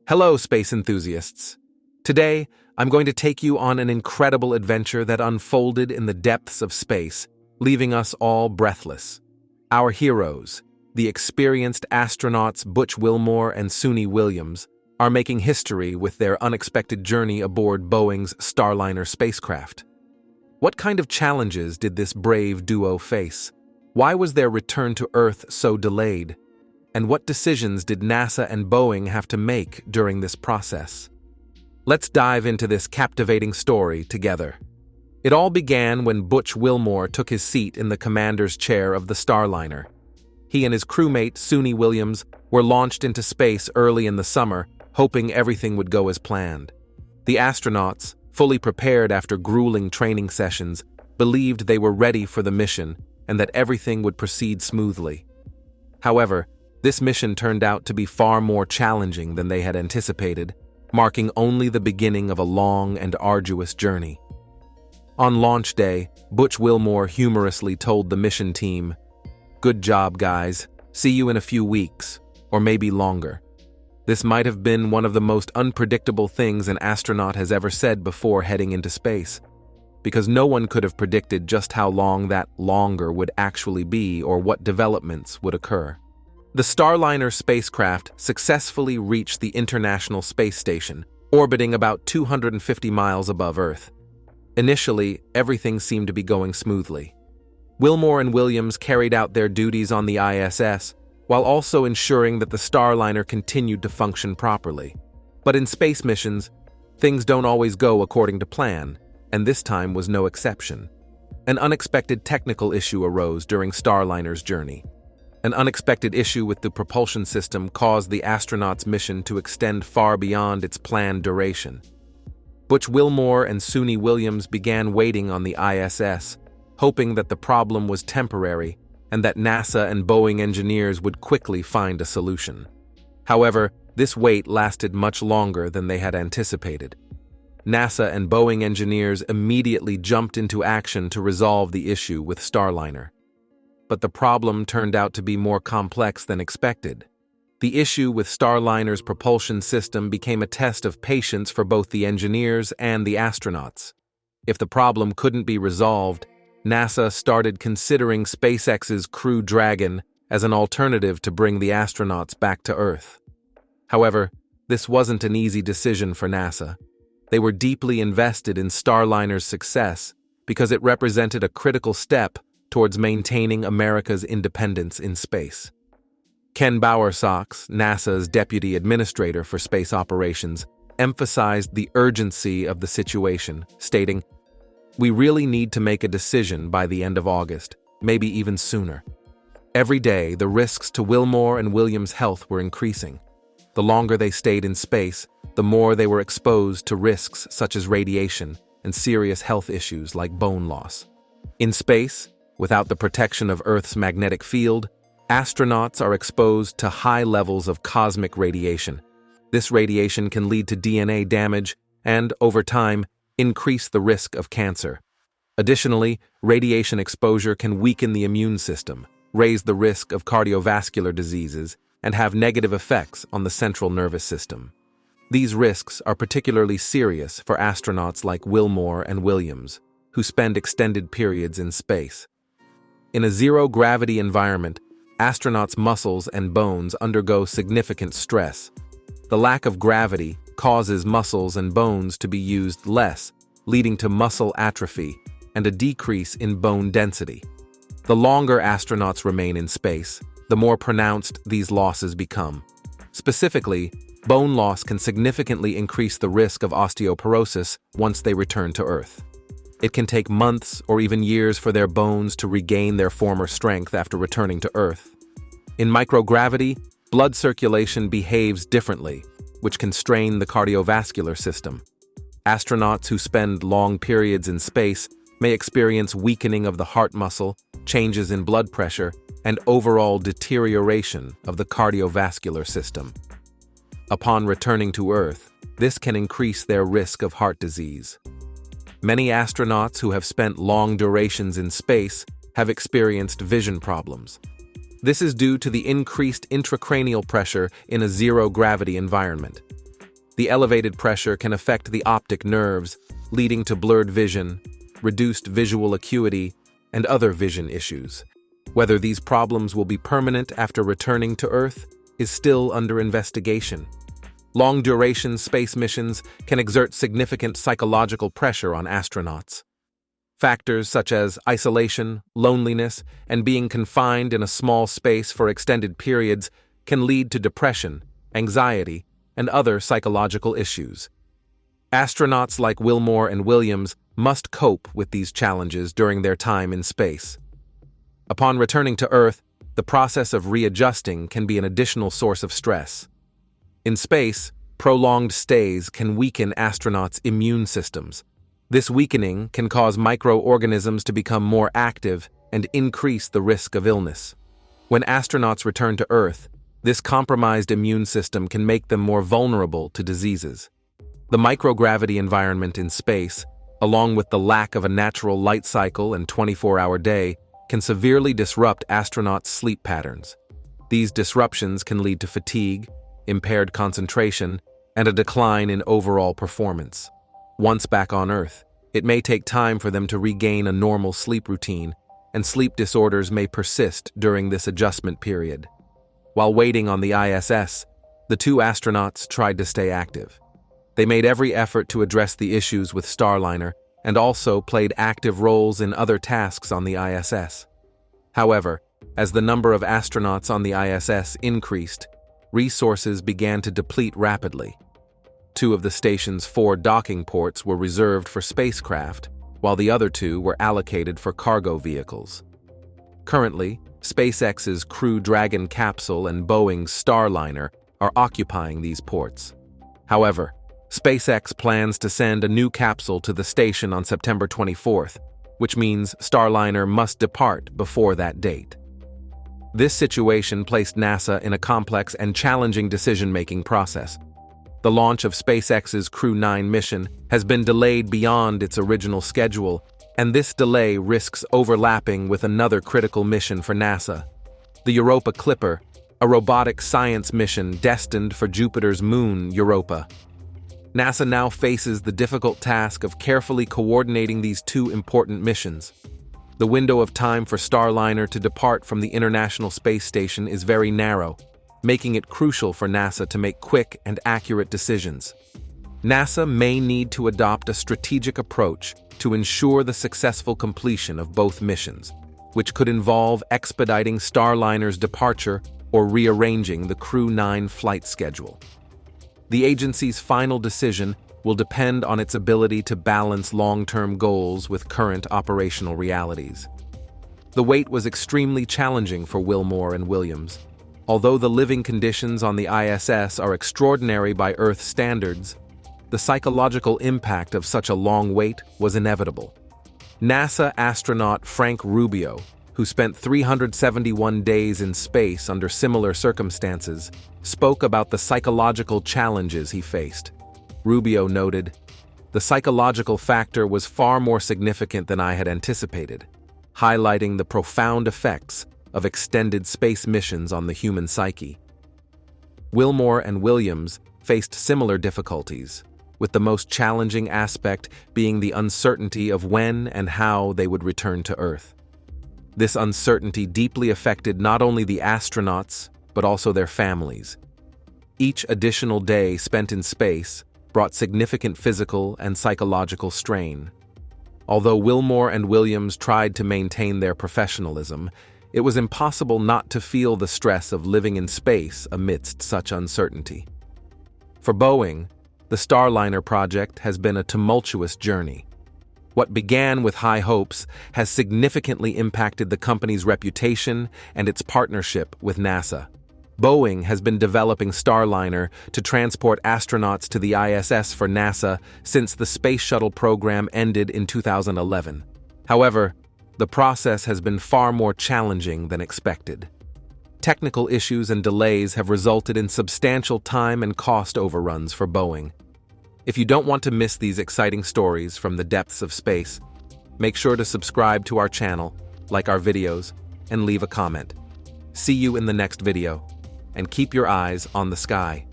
Hello, space enthusiasts. Today, I'm going to take you on an incredible adventure that unfolded in the depths of space, leaving us all breathless. Our heroes, the experienced astronauts Butch Wilmore and Suni Williams, are making history with their unexpected journey aboard Boeing's Starliner spacecraft. What kind of challenges did this brave duo face? Why was their return to Earth so delayed? And what decisions did NASA and Boeing have to make during this process? Let's dive into this captivating story together. It all began when Butch Wilmore took his seat in the commander's chair of the Starliner. He and his crewmate, Suni Williams, were launched into space early in the summer, hoping everything would go as planned. The astronauts, fully prepared after grueling training sessions, believed they were ready for the mission and that everything would proceed smoothly. However, this mission turned out to be far more challenging than they had anticipated, marking only the beginning of a long and arduous journey. On launch day, Butch Wilmore humorously told the mission team, "Good job, guys. See you in a few weeks, or maybe longer." This might have been one of the most unpredictable things an astronaut has ever said before heading into space, because no one could have predicted just how long that longer would actually be or what developments would occur. The Starliner spacecraft successfully reached the International Space Station, orbiting about 250 miles above Earth. Initially, everything seemed to be going smoothly. Wilmore and Williams carried out their duties on the ISS, while also ensuring that the Starliner continued to function properly. But in space missions, things don't always go according to plan, and this time was no exception. An unexpected technical issue arose during Starliner's journey. An unexpected issue with the propulsion system caused the astronauts' mission to extend far beyond its planned duration. Butch Wilmore and Suni Williams began waiting on the ISS, hoping that the problem was temporary and that NASA and Boeing engineers would quickly find a solution. However, this wait lasted much longer than they had anticipated. NASA and Boeing engineers immediately jumped into action to resolve the issue with Starliner. But the problem turned out to be more complex than expected. The issue with Starliner's propulsion system became a test of patience for both the engineers and the astronauts. If the problem couldn't be resolved, NASA started considering SpaceX's Crew Dragon as an alternative to bring the astronauts back to Earth. However, this wasn't an easy decision for NASA. They were deeply invested in Starliner's success because it represented a critical step towards maintaining America's independence in space. Ken Bowersox, NASA's Deputy Administrator for Space Operations, emphasized the urgency of the situation, stating, "We really need to make a decision by the end of August, maybe even sooner." Every day, the risks to Wilmore and Williams' health were increasing. The longer they stayed in space, the more they were exposed to risks such as radiation and serious health issues like bone loss. In space, without the protection of Earth's magnetic field, astronauts are exposed to high levels of cosmic radiation. This radiation can lead to DNA damage and, over time, increase the risk of cancer. Additionally, radiation exposure can weaken the immune system, raise the risk of cardiovascular diseases, and have negative effects on the central nervous system. These risks are particularly serious for astronauts like Wilmore and Williams, who spend extended periods in space. In a zero-gravity environment, astronauts' muscles and bones undergo significant stress. The lack of gravity causes muscles and bones to be used less, leading to muscle atrophy and a decrease in bone density. The longer astronauts remain in space, the more pronounced these losses become. Specifically, bone loss can significantly increase the risk of osteoporosis once they return to Earth. It can take months or even years for their bones to regain their former strength after returning to Earth. In microgravity, blood circulation behaves differently, which can strain the cardiovascular system. Astronauts who spend long periods in space may experience weakening of the heart muscle, changes in blood pressure, and overall deterioration of the cardiovascular system. Upon returning to Earth, this can increase their risk of heart disease. Many astronauts who have spent long durations in space have experienced vision problems. This is due to the increased intracranial pressure in a zero-gravity environment. The elevated pressure can affect the optic nerves, leading to blurred vision, reduced visual acuity, and other vision issues. Whether these problems will be permanent after returning to Earth is still under investigation. Long-duration space missions can exert significant psychological pressure on astronauts. Factors such as isolation, loneliness, and being confined in a small space for extended periods can lead to depression, anxiety, and other psychological issues. Astronauts like Wilmore and Williams must cope with these challenges during their time in space. Upon returning to Earth, the process of readjusting can be an additional source of stress. In space, prolonged stays can weaken astronauts' immune systems. This weakening can cause microorganisms to become more active and increase the risk of illness. When astronauts return to Earth, this compromised immune system can make them more vulnerable to diseases. The microgravity environment in space, along with the lack of a natural light cycle and 24-hour day, can severely disrupt astronauts' sleep patterns. These disruptions can lead to fatigue, impaired concentration, and a decline in overall performance. Once back on Earth, it may take time for them to regain a normal sleep routine, and sleep disorders may persist during this adjustment period. While waiting on the ISS, the two astronauts tried to stay active. They made every effort to address the issues with Starliner and also played active roles in other tasks on the ISS. However, as the number of astronauts on the ISS increased, resources began to deplete rapidly. 2 of the station's 4 docking ports were reserved for spacecraft, while the other 2 were allocated for cargo vehicles. Currently, SpaceX's Crew Dragon capsule and Boeing's Starliner are occupying these ports. However, SpaceX plans to send a new capsule to the station on September 24th, which means Starliner must depart before that date. This situation placed NASA in a complex and challenging decision-making process. The launch of SpaceX's Crew 9 mission has been delayed beyond its original schedule, and this delay risks overlapping with another critical mission for NASA, the Europa Clipper, a robotic science mission destined for Jupiter's moon, Europa. NASA now faces the difficult task of carefully coordinating these 2 important missions. The window of time for Starliner to depart from the International Space Station is very narrow, making it crucial for NASA to make quick and accurate decisions. NASA may need to adopt a strategic approach to ensure the successful completion of both missions, which could involve expediting Starliner's departure or rearranging the Crew 9 flight schedule. The agency's final decision will depend on its ability to balance long-term goals with current operational realities. The wait was extremely challenging for Wilmore and Williams. Although the living conditions on the ISS are extraordinary by Earth standards, the psychological impact of such a long wait was inevitable. NASA astronaut Frank Rubio, who spent 371 days in space under similar circumstances, spoke about the psychological challenges he faced. Rubio noted, "The psychological factor was far more significant than I had anticipated, highlighting the profound effects of extended space missions on the human psyche." Wilmore and Williams faced similar difficulties, with the most challenging aspect being the uncertainty of when and how they would return to Earth. This uncertainty deeply affected not only the astronauts, but also their families. Each additional day spent in space brought significant physical and psychological strain. Although Wilmore and Williams tried to maintain their professionalism, it was impossible not to feel the stress of living in space amidst such uncertainty. For Boeing, the Starliner project has been a tumultuous journey. What began with high hopes has significantly impacted the company's reputation and its partnership with NASA. Boeing has been developing Starliner to transport astronauts to the ISS for NASA since the Space Shuttle program ended in 2011. However, the process has been far more challenging than expected. Technical issues and delays have resulted in substantial time and cost overruns for Boeing. If you don't want to miss these exciting stories from the depths of space, make sure to subscribe to our channel, like our videos, and leave a comment. See you in the next video, and keep your eyes on the sky.